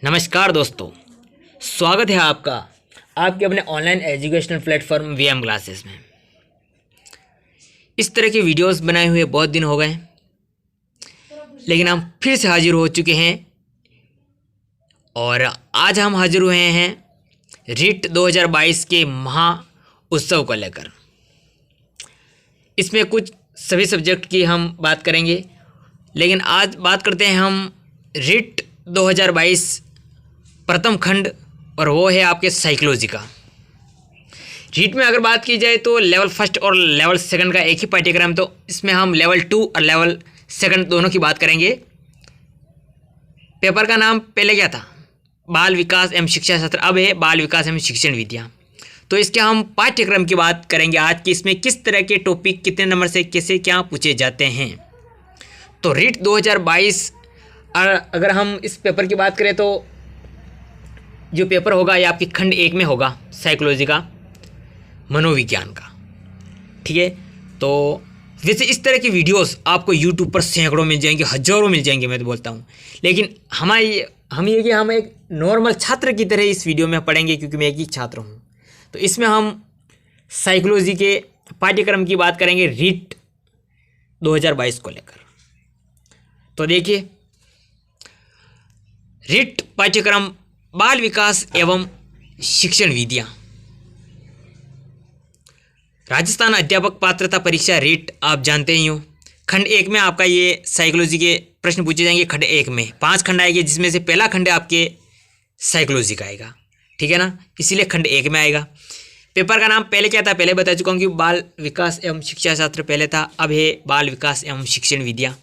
नमस्कार दोस्तों, स्वागत है आपका आपके अपने online educational platform VM classes में। इस तरह के वीडियोस बनाए हुए बहुत दिन हो गए, लेकिन हम फिर से हाजिर हो चुके हैं और आज हम हाजिर हुए हैं रीट 2022 के महा उत्सव को लेकर। इसमें कुछ सभी सब्जेक्ट की हम बात करेंगे, लेकिन आज बात करते हैं हम रीट 2022 प्रथम खंड, और वो है आपके साइकोलॉजी का। रीट में अगर बात की जाए तो लेवल फर्स्ट और लेवल सेकंड का एक ही पाठ्यक्रम, तो इसमें हम लेवल 2 और लेवल सेकंड दोनों की बात करेंगे। पेपर का नाम पहले क्या था? बाल विकास एवं शिक्षा शास्त्र, अब है बाल विकास एवं शिक्षण विधियाँ। तो इसके हम पाठ्यक्रम की बात करेंगे आज कि इसमें किस तरह के टॉपिक कितने नंबर से कैसे क्या पूछे जाते हैं। तो रीट 2022 अगर हम इस पेपर की बात करें तो जो पेपर होगा ये आपके खंड 1 में होगा, साइकोलॉजी का, मनोविज्ञान का। ठीक है, तो वैसे इस तरह की वीडियोस आपको यूट्यूब पर सैकड़ों मिल जाएंगे, हजारों मिल जाएंगे, मैं तो बोलता हूँ। लेकिन हम एक नॉर्मल छात्र की तरह इस वीडियो में पढ़ेंगे, क्योंकि मैं एक ही छात्र हूँ। तो इसमें हम साइकोलॉजी के पाठ्यक्रम की बात करेंगे रीट 2022 को लेकर। तो देखिए, रीट पाठ्यक्रम बाल विकास एवं शिक्षण विधियाँ, राजस्थान अध्यापक पात्रता परीक्षा रीट आप जानते ही हो। खंड 1 में आपका ये साइकोलॉजी के प्रश्न पूछे जाएंगे। खंड 1 में 5 खंड आएंगे, जिसमें से पहला खंड आपके साइकोलॉजी का आएगा। ठीक है ना, इसीलिए खंड 1 में आएगा। पेपर का नाम पहले क्या था, पहले बता चुका हूँ कि बाल विकास एवं शिक्षा शास्त्र पहले था, अब है बाल विकास एवं शिक्षण विधियाँ।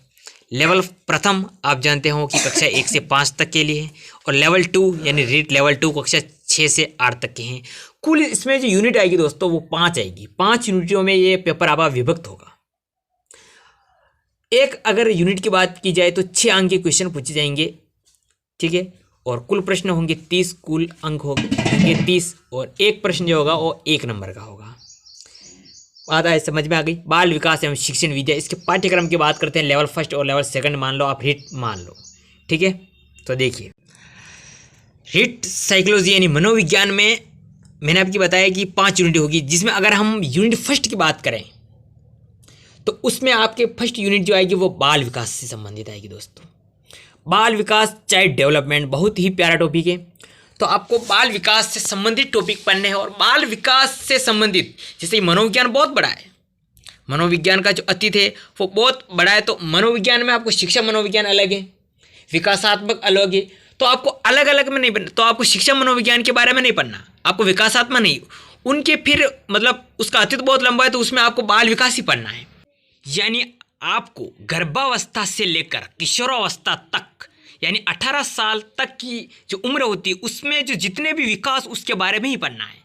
लेवल प्रथम आप जानते हो कि कक्षा 1 से 5 तक के लिए है, और लेवल 2 यानी रीट लेवल 2 कक्षा 6 से 8 तक के हैं। कुल इसमें जो यूनिट आएगी दोस्तों वो 5 आएगी। 5 यूनिटों में ये पेपर आपका विभक्त होगा। एक अगर यूनिट की बात की जाए तो 6 अंक के क्वेश्चन पूछे जाएंगे। ठीक है, और कुल प्रश्न होंगे 30, कुल अंक होंगे 30, और एक प्रश्न जो होगा वो 1 नंबर का होगा। बात है समझ में आ गई। बाल विकास एवं शिक्षण विद्या, इसके पाठ्यक्रम की बात करते हैं। लेवल फर्स्ट और लेवल सेकंड मान लो, आप रीट मान लो। ठीक है, तो देखिए, रीट साइकोलॉजी यानी मनोविज्ञान में मैंने आपकी बताया कि 5 यूनिट होगी, जिसमें अगर हम यूनिट फर्स्ट की बात करें तो उसमें आपके फर्स्ट यूनिट जो आएगी वो बाल विकास से संबंधित आएगी। दोस्तों, बाल विकास चाइल्ड डेवलपमेंट बहुत ही प्यारा टॉपिक है। तो आपको बाल विकास से संबंधित टॉपिक पढ़ने हैं, और बाल विकास से संबंधित, जैसे मनोविज्ञान बहुत बड़ा है, मनोविज्ञान का जो अतीत है वो बहुत बड़ा है। तो मनोविज्ञान में आपको शिक्षा मनोविज्ञान अलग है, विकासात्मक अलग है। तो आपको अलग अलग में नहीं पढ़ना। तो आपको शिक्षा मनोविज्ञान के बारे में नहीं पढ़ना, आपको विकासात्मक नहीं, उनके फिर मतलब उसका अतीत बहुत लंबा है, तो उसमें आपको बाल विकास ही पढ़ना है। यानी आपको गर्भावस्था से लेकर किशोरावस्था तक, यानी 18 साल तक की जो उम्र होती है उसमें जो जितने भी विकास उसके बारे में ही पढ़ना है।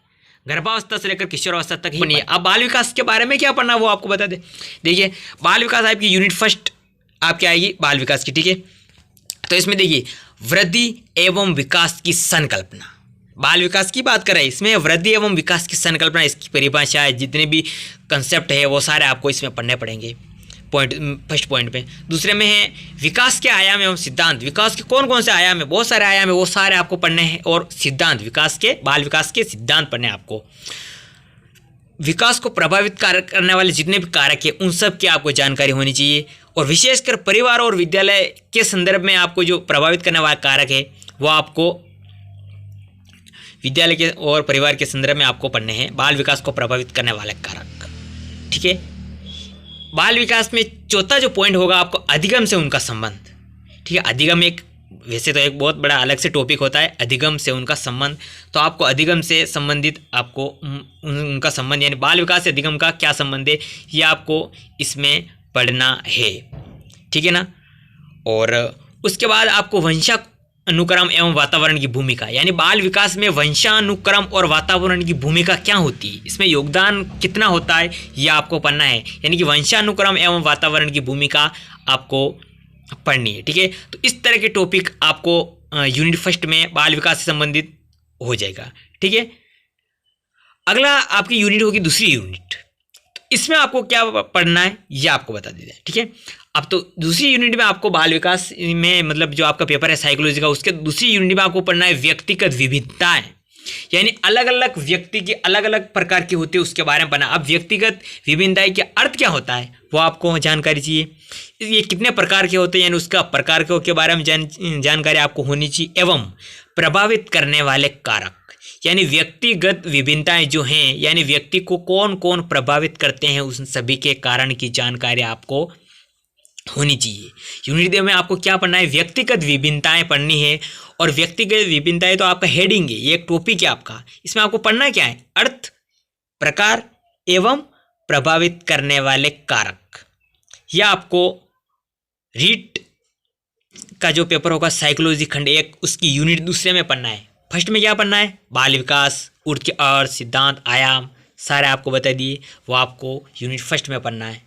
गर्भावस्था से लेकर किशोरावस्था तक ही पढ़नी है। अब बाल विकास के बारे में क्या पढ़ना वो आपको बता दे। देखिए, बाल विकास आपकी यूनिट फर्स्ट आपकी आएगी बाल विकास की। ठीक है, तो इसमें देखिए, वृद्धि एवं विकास की संकल्पना, बाल विकास की बात कर रहे हैं। इसमें वृद्धि एवं विकास की संकल्पना, इसकी परिभाषा है, जितने भी कंसेप्ट है वो सारे आपको इसमें पढ़ने पड़ेंगे। फर्स्ट पॉइंट पे। दूसरे में है विकास के आयाम एवं सिद्धांत। विकास के कौन कौन से आयाम है, बहुत सारे आयाम है, वो सारे आपको पढ़ने हैं। और सिद्धांत, विकास के, बाल विकास के सिद्धांत पढ़ने हैं आपको। विकास को प्रभावित करने वाले जितने भी कारक है उन सब की आपको जानकारी होनी चाहिए। और विशेषकर परिवार और विद्यालय के संदर्भ में आपको जो प्रभावित करने वाला कारक है वो आपको विद्यालय के और परिवार के संदर्भ में आपको पढ़ने हैं, बाल विकास को प्रभावित करने वाले कारक। ठीक है, बाल विकास में चौथा जो पॉइंट होगा आपको अधिगम से उनका संबंध। ठीक है, अधिगम एक वैसे तो एक बहुत बड़ा अलग से टॉपिक होता है, अधिगम से उनका संबंध। तो आपको अधिगम से संबंधित आपको उनका संबंध, यानी बाल विकास से अधिगम का क्या संबंध है, ये आपको इसमें पढ़ना है। ठीक है ना। और उसके बाद आपको वंशानुक्रम एवं वातावरण की भूमिका, यानी बाल विकास में वंशानुक्रम और वातावरण की भूमिका क्या होती है, इसमें योगदान कितना होता है, यह आपको पढ़ना है। यानी कि वंशानुक्रम एवं वातावरण की भूमिका आपको पढ़नी है। ठीक है, तो इस तरह के टॉपिक आपको यूनिट फर्स्ट में बाल विकास से संबंधित हो जाएगा। ठीक है, अगला आपकी यूनिट होगी दूसरी यूनिट। तो इसमें आपको क्या पढ़ना है ये आपको बता दीजिए। ठीक है, अब तो दूसरी यूनिट में आपको बाल विकास में मतलब जो आपका पेपर है साइकोलॉजी का, उसके दूसरी यूनिट में आपको पढ़ना है व्यक्तिगत विविधताएं, यानी अलग अलग व्यक्ति की अलग अलग प्रकार की होती है उसके बारे में पढ़ना। अब व्यक्तिगत विभिन्नताएं का अर्थ क्या होता है वो आपको जानकारी चाहिए। ये कितने प्रकार के होते हैं यानी उसका प्रकार के बारे में जानकारी आपको होनी चाहिए। एवं प्रभावित करने वाले कारक, यानी व्यक्तिगत विभिन्नताएं जो हैं यानी व्यक्ति को कौन कौन प्रभावित करते हैं उन सभी के कारण की जानकारी आपको होनी चाहिए। यूनिट 2 में आपको क्या पढ़ना है, व्यक्तिगत विभिन्नताएं पढ़नी है। और व्यक्तिगत विभिन्नताएं तो आपका हेडिंग है, ये एक टॉपिक है आपका। इसमें आपको पढ़ना क्या है, अर्थ, प्रकार एवं प्रभावित करने वाले कारक। यह आपको रीट का जो पेपर होगा साइकोलॉजी खंड 1 उसकी यूनिट 2 में पढ़ना है। फर्स्ट में क्या पढ़ना है, बाल विकास, उसके अर्थ, सिद्धांत, आयाम सारे आपको बता दिए, वो आपको यूनिट 1 में पढ़ना है।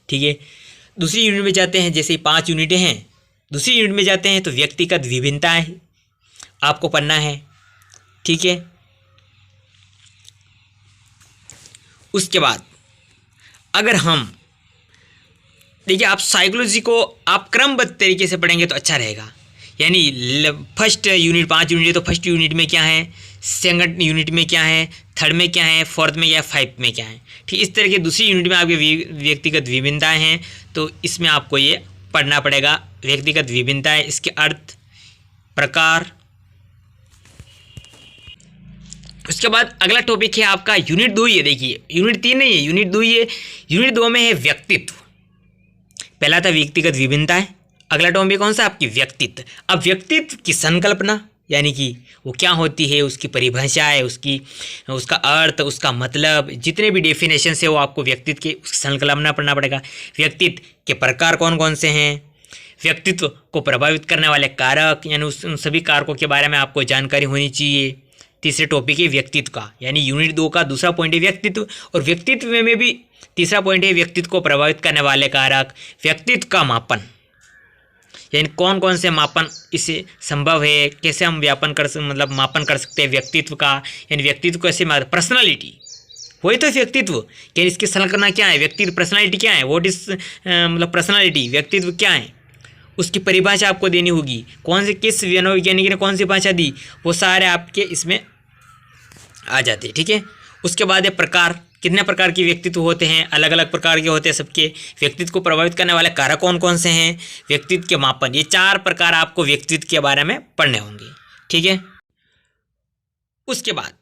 ठीक है, दूसरी यूनिट में जाते हैं। जैसे 5 यूनिटें हैं, दूसरी यूनिट में जाते हैं तो व्यक्तिगत विभिन्नताएं आपको पढ़ना है। ठीक है, उसके बाद अगर हम देखिए आप साइकोलॉजी को आप क्रमबद्ध तरीके से पढ़ेंगे तो अच्छा रहेगा। यानी फर्स्ट यूनिट 5 यूनिट है तो फर्स्ट यूनिट में क्या है, सेकंड यूनिट में क्या है, थर्ड में क्या है, फोर्थ में क्या है, 5 में क्या है। ठीक, इस तरह के दूसरी यूनिट में आपके व्यक्तिगत विभिन्नताएं हैं तो इसमें आपको ये पढ़ना पड़ेगा। व्यक्तिगत विभिन्नताएं, इसके अर्थ, प्रकार। उसके बाद अगला टॉपिक है आपका यूनिट 2 ही है। देखिए यूनिट 3 नहीं है, यूनिट 2 ही है। यूनिट 2 में है व्यक्तित्व। पहला था व्यक्तिगत विभिन्नताएं, अगला टॉपिक कौन सा आपकी व्यक्तित्व। अब व्यक्तित्व की संकल्पना यानी कि वो क्या होती है, उसकी परिभाषा है, उसका अर्थ, उसका मतलब, जितने भी डेफिनेशन है वो आपको व्यक्तित्व की संकल्पना पढ़ना पड़ेगा। व्यक्तित्व के प्रकार कौन कौन से हैं, व्यक्तित्व को प्रभावित करने वाले कारक यानी उन सभी कारकों के बारे में आपको जानकारी होनी चाहिए। तीसरे टॉपिक है व्यक्तित्व का, यानी यूनिट 2 का दूसरा पॉइंट है व्यक्तित्व। और व्यक्तित्व में भी तीसरा पॉइंट है व्यक्तित्व को प्रभावित करने वाले कारक। व्यक्तित्व का मापन, यानी कौन कौन से मापन इससे संभव है, कैसे हम मापन कर सकते हैं व्यक्तित्व का। यानी व्यक्तित्व कैसे पर्सनालिटी, वही तो व्यक्तित्व, यानी इसकी संकल्पना क्या है, व्यक्तित्व पर्सनालिटी क्या है, व्हाट इज पर्सनालिटी, व्यक्तित्व क्या है, उसकी परिभाषा आपको देनी होगी। कौन से किस मनोवैज्ञानिक ने कौन सी भाषा दी, वो सारे आपके इसमें आ जाते हैं। ठीक है, उसके बाद है प्रकार, कितने प्रकार के व्यक्तित्व होते हैं, अलग अलग प्रकार के होते हैं सबके। व्यक्तित्व को प्रभावित करने वाले कारक कौन कौन से हैं, व्यक्तित्व के मापन, ये 4 प्रकार आपको व्यक्तित्व के बारे में पढ़ने होंगे। ठीक है, उसके बाद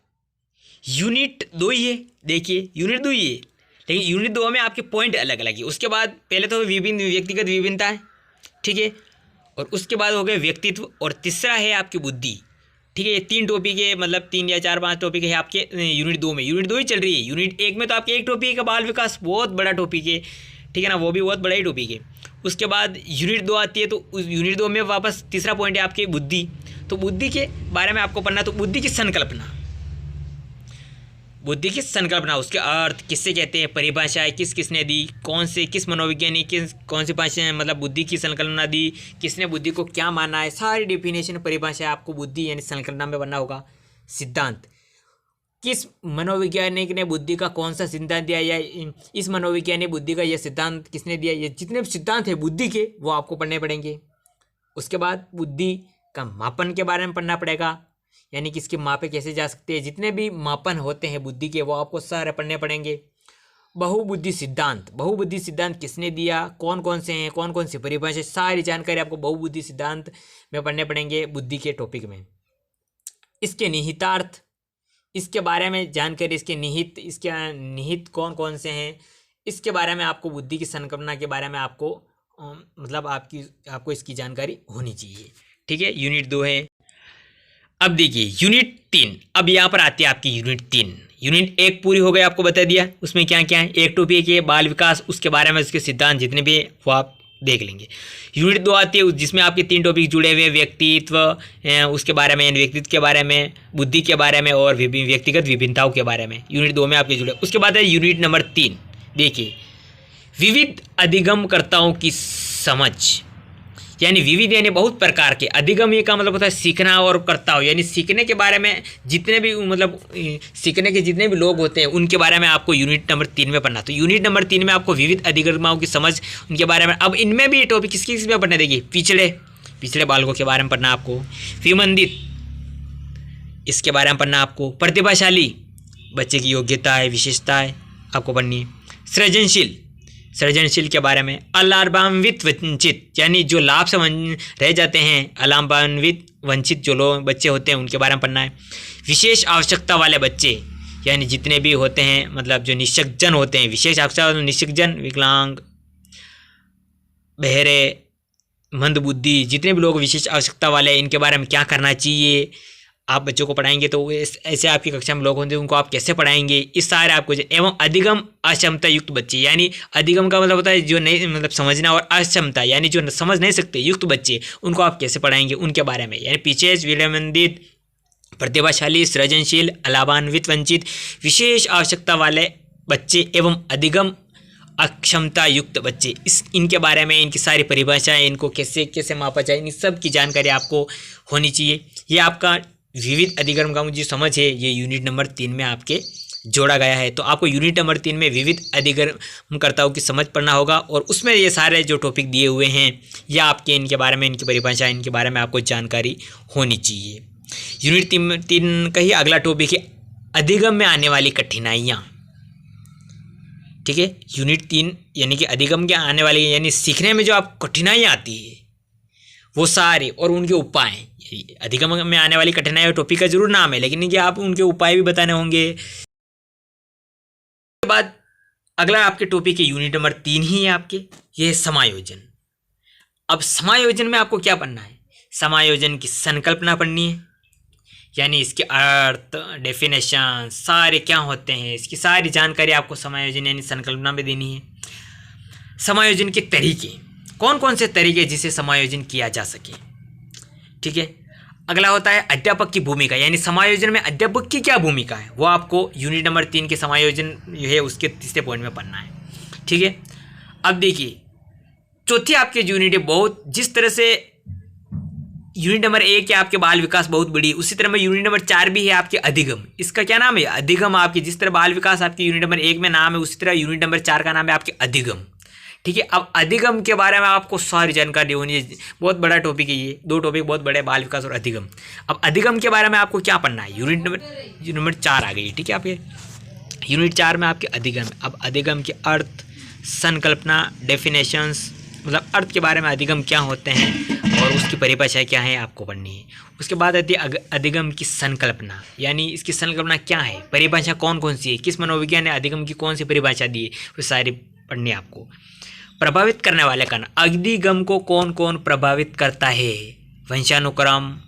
यूनिट 2 ही है। देखिए यूनिट 2 ही है, लेकिन यूनिट 2 में आपके पॉइंट अलग अलग है। उसके बाद पहले तो व्यक्तिगत विभिन्नता है, ठीक है, और उसके बाद हो गए व्यक्तित्व, और तीसरा है आपकी बुद्धि। ठीक है, ये 3 टॉपिक है, मतलब 3 या 4-5 टॉपिक है आपके यूनिट 2 में। यूनिट 2 ही चल रही है। यूनिट 1 में तो आपके एक टॉपिक है बाल विकास, बहुत बड़ा टॉपिक है, ठीक है ना, वो भी बहुत बड़ा ही टॉपिक है। उसके बाद यूनिट 2 आती है तो उस यूनिट 2 में वापस तीसरा पॉइंट है आपकी बुद्धि। तो बुद्धि के बारे में आपको पढ़ना, तो बुद्धि की संकल्पना, बुद्धि की संकल्पना, उसके अर्थ किससे कहते हैं, परिभाषाएं किसने दी, किस मनोवैज्ञानिक कौन सी भाषा बुद्धि की संकल्पना दी, किसने बुद्धि को क्या माना है, सारी डेफिनेशन परिभाषाएं आपको बुद्धि यानी संकल्पना में बनना होगा। सिद्धांत, किस मनोवैज्ञानिक ने बुद्धि का कौन सा सिद्धांत दिया, या इस मनोवैज्ञानिक बुद्धि का यह सिद्धांत किसने दिया, ये जितने सिद्धांत है बुद्धि के वो आपको पढ़ने पड़ेंगे। उसके बाद बुद्धि का मापन के बारे में पढ़ना पड़ेगा, यानी कि इसके मापे कैसे जा सकते हैं, जितने भी मापन होते हैं बुद्धि के वो आपको सारे पढ़ने पड़ेंगे। बहुबुद्धि सिद्धांत किसने दिया, कौन कौन से हैं, कौन कौन सी परिभाषा, सारी जानकारी आपको बहुबुद्धि सिद्धांत में पढ़ने पड़ेंगे बुद्धि के टॉपिक में। इसके निहितार्थ, इसके बारे में जानकारी, इसके निहित कौन कौन से हैं, इसके बारे में आपको बुद्धि की संकल्पना के बारे में आपको आपको इसकी जानकारी होनी चाहिए। ठीक है, यूनिट 2 है। अब देखिए यूनिट 3, अब यहाँ पर आती है आपकी यूनिट 3। यूनिट 1 पूरी हो गई, आपको बता दिया उसमें क्या क्या है। एक टॉपिक है बाल विकास, उसके बारे में उसके सिद्धांत जितने भी वो आप देख लेंगे। यूनिट 2 आती है जिसमें आपके 3 टॉपिक जुड़े हुए, व्यक्तित्व उसके बारे में, व्यक्तित्व के बारे में, बुद्धि के बारे में और व्यक्तिगत विभिन्नताओं के बारे में यूनिट 2 में आपके जुड़े। उसके बाद है यूनिट नंबर 3। देखिए विविध अधिगमकर्ताओं की समझ, यानी विविध यानी बहुत प्रकार के। अधिगम ये का मतलब होता है सीखना और करता हो, यानी सीखने के बारे में जितने भी मतलब सीखने के जितने भी लोग होते हैं उनके बारे में आपको यूनिट नंबर 3 में पढ़ना। तो यूनिट नंबर 3 में आपको विविध अधिगमाओं की समझ, उनके बारे में। अब इनमें भी टॉपिक किस में पढ़ने देगी, पिछड़े बालकों के बारे में पढ़ना आपको, विमंदित इसके बारे में पढ़ना आपको, प्रतिभाशाली बच्चे की योग्यताएं विशेषताएं आपको पढ़नी है, सृजनशील के बारे में, अलाभान्वित वंचित यानी जो लाभ से रह जाते हैं, अलाभान्वित वंचित जो लोग बच्चे होते हैं उनके बारे में पढ़ना है, विशेष आवश्यकता वाले बच्चे यानी जितने भी होते हैं मतलब जो निःशक्तजन होते हैं, विशेष आवश्यकता निःशक्तजन, विकलांग, बहरे, मंदबुद्धि, जितने भी लोग विशेष आवश्यकता वाले हैं इनके बारे में क्या करना चाहिए आप बच्चों को पढ़ाएंगे। तो ऐसे आपकी कक्षा में लोग होंगे उनको आप कैसे पढ़ाएंगे, इस सारे आपको। एवं अधिगम अक्षमता युक्त बच्चे, यानी अधिगम का मतलब होता है जो नहीं मतलब समझना, और अक्षमता यानी जो समझ नहीं सकते युक्त बच्चे, उनको आप कैसे पढ़ाएंगे उनके बारे में। यानी पीछे विलंबित, प्रतिभाशाली, सृजनशील, अलाभान्वित वंचित, विशेष आवश्यकता वाले बच्चे एवं अधिगम अक्षमता युक्त बच्चे, इनके बारे में, इनकी सारी परिभाषाएं, इनको कैसे कैसे मापा जाए, इन सब की जानकारी आपको होनी चाहिए। ये आपका विविध अधिगम का जो समझ है ये यूनिट नंबर 3 में आपके जोड़ा गया है। तो आपको यूनिट नंबर 3 में विविध अधिगमकर्ताओं की समझ पढ़ना होगा, और उसमें ये सारे जो टॉपिक दिए हुए हैं या आपके इनके बारे में, इनकी परिभाषा, इनके बारे में आपको जानकारी होनी चाहिए। यूनिट 3 का ही अगला टॉपिक है अधिगम में आने वाली कठिनाइयाँ। ठीक है, यूनिट 3 यानी कि अधिगम के आने वाली यानी सीखने में जो आपको कठिनाइयाँ आती है वो सारे और उनके उपाय। अधिगम में आने वाली कठिनाई टॉपिक का जरूर नाम है, लेकिन ये आप उनके उपाय भी बताने होंगे। उसके बाद अगला आपके टॉपिक है यूनिट नंबर 3 ही है आपके, ये है समायोजन। अब समायोजन में आपको क्या पढ़ना है, समायोजन की संकल्पना पढ़नी है, यानी इसके अर्थ, डेफिनेशन सारे क्या होते हैं, इसकी सारी जानकारी आपको समायोजन यानी संकल्पना में देनी है। समायोजन के तरीके, कौन कौन से तरीके जिसे समायोजन किया जा सके। ठीक है, अगला होता है अध्यापक की भूमिका, यानी समायोजन में अध्यापक की क्या भूमिका है वो आपको यूनिट नंबर 3 के समायोजन जो है उसके तीसरे पॉइंट में पढ़ना है। ठीक है, अब देखिए चौथी आपके यूनिट है बहुत, जिस तरह से यूनिट नंबर 1 है आपके बाल विकास बहुत बड़ी, उसी तरह में यूनिट नंबर 4 भी है आपके अधिगम। इसका क्या नाम है, अधिगम। आपके जिस तरह बाल विकास आपके यूनिट नंबर 1 में नाम है, उसी तरह यूनिट नंबर 4 का नाम है आपके अधिगम। ठीक है, अब अधिगम के बारे में आपको सारी जानकारी होनी है, बहुत बड़ा टॉपिक है ये, 2 टॉपिक बहुत बड़े, बाल विकास और अधिगम। अब अधिगम के बारे में आपको क्या पढ़ना है, यूनिट नंबर 4 आ गई। ठीक है, आपके यूनिट 4 में आपके अधिगम। अब अधिगम के अर्थ, संकल्पना, डेफिनेशंस, मतलब अर्थ के बारे में अधिगम क्या होते हैं और उसकी परिभाषा क्या है आपको पढ़नी है। उसके बाद आती है अधिगम की संकल्पना, यानी इसकी संकल्पना क्या है, परिभाषा कौन कौन सी है, किस मनोविज्ञान ने अधिगम की कौन सी परिभाषा दी है, वो सारी पढ़नी है आपको। प्रभावित करने वाले कारण, अधिगम को कौन कौन प्रभावित करता है, वंशानुक्रम,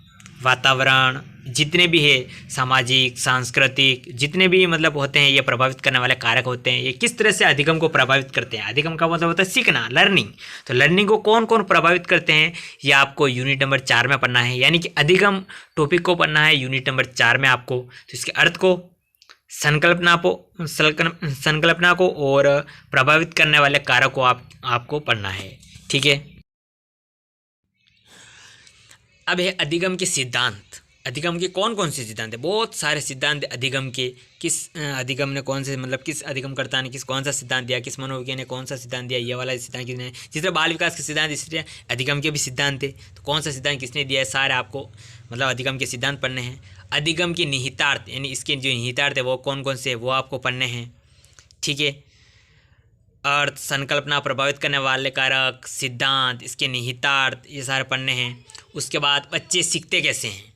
वातावरण, जितने भी है सामाजिक, सांस्कृतिक, जितने भी मतलब होते हैं ये प्रभावित करने वाले कारक होते हैं, ये किस तरह से अधिगम को प्रभावित करते हैं। अधिगम का मतलब होता है सीखना, लर्निंग। तो लर्निंग को कौन कौन प्रभावित करते हैं ये आपको यूनिट नंबर 4 में पढ़ना है, यानी कि अधिगम टॉपिक को पढ़ना है यूनिट नंबर 4 में आपको। तो इसके अर्थ को, संकल्पना को और प्रभावित करने वाले कारक को आपको पढ़ना है। ठीक है, अब है अधिगम के सिद्धांत। अधिगम के कौन कौन से सिद्धांत है, बहुत सारे सिद्धांत अधिगम के। किस अधिगम ने कौन से मतलब किस अधिगमकर्ता ने कौन सा सिद्धांत दिया, किस मनोविज्ञान ने कौन सा सिद्धांत दिया, ये वाला सिद्धांत किसने। जिस तरह बाल विकास के सिद्धांत इस तरह अधिगम के भी सिद्धांत है, तो कौन सा सिद्धांत किसने दिया है, सारे आपको मतलब अधिगम के सिद्धांत पढ़ने हैं। अधिगम के निहितार्थ, यानी इसके जो निहितार्थ है वो कौन कौन से है वो आपको पढ़ने हैं। ठीक है, अर्थ, संकल्पना, प्रभावित करने वाले कारक, सिद्धांत, इसके निहितार्थ, ये सारे पढ़ने हैं। उसके बाद बच्चे सीखते कैसे हैं,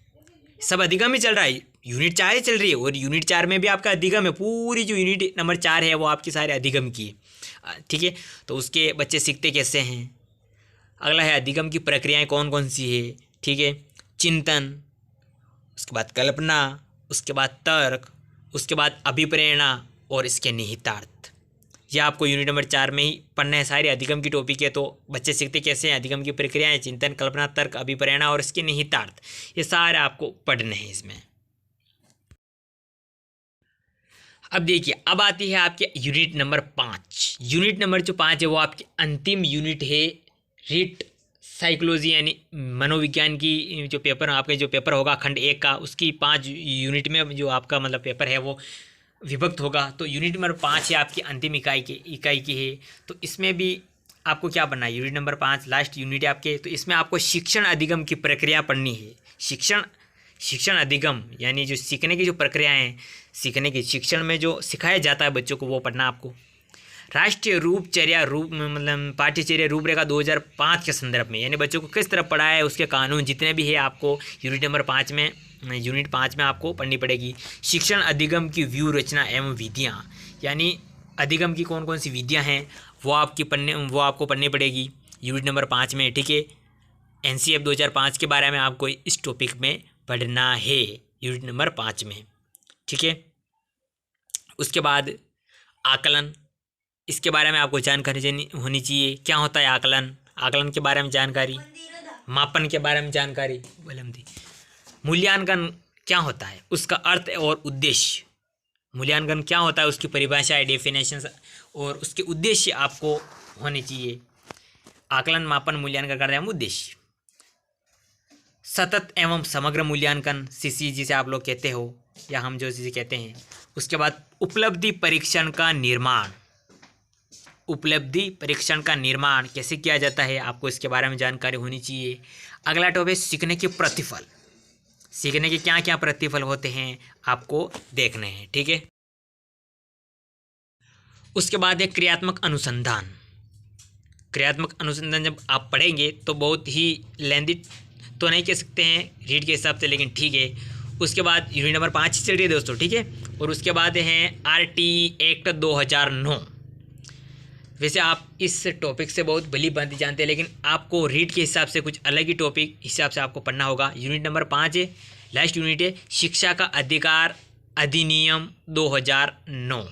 सब अधिगम ही चल रहा है, यूनिट 4 ही चल रही है, और यूनिट 4 में भी आपका अधिगम है। पूरी जो यूनिट नंबर 4 है वो आपकी सारे अधिगम की है। ठीक है, तो उसके बच्चे सीखते कैसे हैं। अगला है अधिगम की प्रक्रियाएं कौन कौन सी है। ठीक है, चिंतन, उसके बाद कल्पना, उसके बाद तर्क, उसके बाद अभिप्रेरणा और इसके निहितार्थ। यह आपको यूनिट नंबर 4 में ही पढ़ना है, सारी अधिगम की टॉपिक है। तो बच्चे सीखते कैसे हैं, अधिगम की प्रक्रियाएं, चिंतन, कल्पना, तर्क, अभिप्रेरणा और इसके निहितार्थ, ये सारे आपको पढ़ने हैं इसमें। अब देखिए, अब आती है आपके यूनिट नंबर 5। यूनिट नंबर जो 5 है वो आपकी अंतिम यूनिट है, रीट साइकोलॉजी यानी मनोविज्ञान की जो पेपर आपके जो पेपर होगा खंड 1 का, उसकी 5 यूनिट में जो आपका मतलब पेपर है वो विभक्त होगा। तो यूनिट नंबर 5 है आपकी अंतिम इकाई की है। तो इसमें भी आपको क्या पढ़ना है, यूनिट नंबर 5 लास्ट यूनिट है आपके। तो इसमें आपको शिक्षण अधिगम की प्रक्रिया पढ़नी है। शिक्षण अधिगम यानी जो सीखने की जो प्रक्रिया है, सीखने की शिक्षण में जो सिखाया जाता है बच्चों को, वो पढ़ना आपको। राष्ट्रीय मतलब पाठ्यचर्या रूपरेखा 2005 के संदर्भ में, यानी बच्चों को किस तरह पढ़ाया है उसके कानून जितने भी है आपको यूनिट 5 में आपको पढ़नी पड़ेगी। शिक्षण अधिगम की व्यू रचना एवं विधियाँ, यानी अधिगम की कौन कौन सी विधियाँ हैं वो आपको पढ़नी पड़ेगी यूनिट नंबर 5 में, ठीक है। NCF 2005 के बारे में आपको इस टॉपिक में पढ़ना है यूनिट नंबर 5 में, ठीक है। उसके बाद आकलन, इसके बारे में आपको जानकारी होनी चाहिए। क्या होता है आकलन के बारे में जानकारी, मापन के बारे में जानकारी, मूल्यांकन क्या होता है, उसका अर्थ और उद्देश्य, मूल्यांकन क्या होता है उसकी परिभाषा है, डेफिनेशन और उसके उद्देश्य आपको होने चाहिए। आकलन, मापन, मूल्यांकन करने में उद्देश्य। सतत एवं समग्र मूल्यांकन, CC जिसे आप लोग कहते हो या हम जो जिसे कहते हैं। उसके बाद उपलब्धि परीक्षण का निर्माण कैसे किया जाता है, आपको इसके बारे में जानकारी होनी चाहिए। अगला टॉपिक सीखने के प्रतिफल, सीखने के क्या क्या प्रतिफल होते हैं आपको देखने हैं, ठीक है। उसके बाद है क्रियात्मक अनुसंधान। जब आप पढ़ेंगे तो बहुत ही लेंदी तो नहीं कह सकते हैं रीड के हिसाब से, लेकिन ठीक है। उसके बाद यूनिट नंबर 5 चल रही है दोस्तों, ठीक है। और उसके बाद हैं RT एक्ट 2009। वैसे आप इस टॉपिक से बहुत भली भांति जानते हैं, लेकिन आपको रीड के हिसाब से कुछ अलग ही टॉपिक हिसाब से आपको पढ़ना होगा। यूनिट नंबर 5 है, लास्ट यूनिट है, शिक्षा का अधिकार अधिनियम 2009,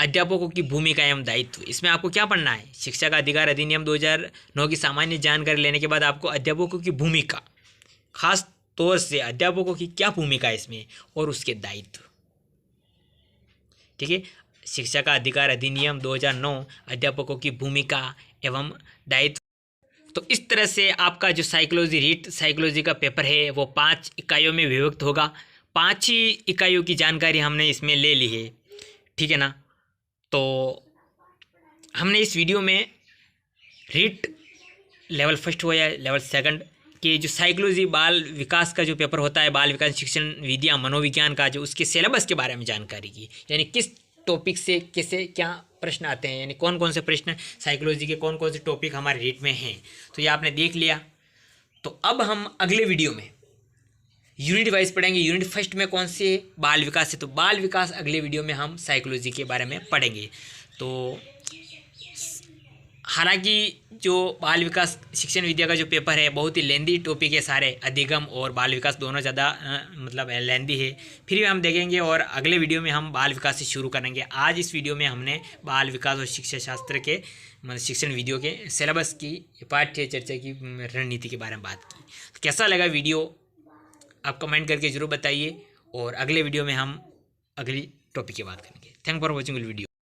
अध्यापकों की भूमिका एवं दायित्व। इसमें आपको क्या पढ़ना है, शिक्षा का अधिकार अधिनियम 2009 की सामान्य जानकारी लेने के बाद आपको अध्यापकों की भूमिका, खास तौर से अध्यापकों की क्या भूमिका है इसमें और उसके दायित्व, ठीक है। शिक्षा का अधिकार अधिनियम 2009, अध्यापकों की भूमिका एवं दायित्व। तो इस तरह से आपका जो साइकोलॉजी का पेपर है वो 5 इकाइयों में विभक्त होगा। 5 ही इकाइयों की जानकारी हमने इसमें ले ली है, ठीक है ना। तो हमने इस वीडियो में रीट लेवल 1 हो या लेवल 2 के जो साइकोलॉजी बाल विकास का जो पेपर होता है, बाल विकास शिक्षण विधियाँ मनोविज्ञान का, जो उसके सिलेबस के बारे में जानकारी की, यानी किस टॉपिक से कैसे क्या प्रश्न आते हैं, यानी कौन कौन से प्रश्न साइकोलॉजी के कौन कौन से टॉपिक हमारे रीट में हैं। तो ये आपने देख लिया। तो अब हम अगले वीडियो में यूनिट वाइज पढ़ेंगे। यूनिट 1 में कौन से बाल विकास है, तो बाल विकास अगले वीडियो में हम साइकोलॉजी के बारे में पढ़ेंगे। तो हालांकि जो बाल विकास शिक्षण विद्या का जो पेपर है बहुत ही लेंदी टॉपिक है, सारे अधिगम और बाल विकास दोनों ज़्यादा मतलब लेंदी है। फिर भी हम देखेंगे और अगले वीडियो में हम बाल विकास से शुरू करेंगे। आज इस वीडियो में हमने बाल विकास और शिक्षा शास्त्र के मतलब शिक्षण विधियों के सिलेबस की पाठ्य चर्चा की रणनीति के बारे में बात की। तो कैसा लगा वीडियो आप कमेंट करके ज़रूर बताइए, और अगले वीडियो में हम अगली टॉपिक की बात करेंगे। Thank for watching video.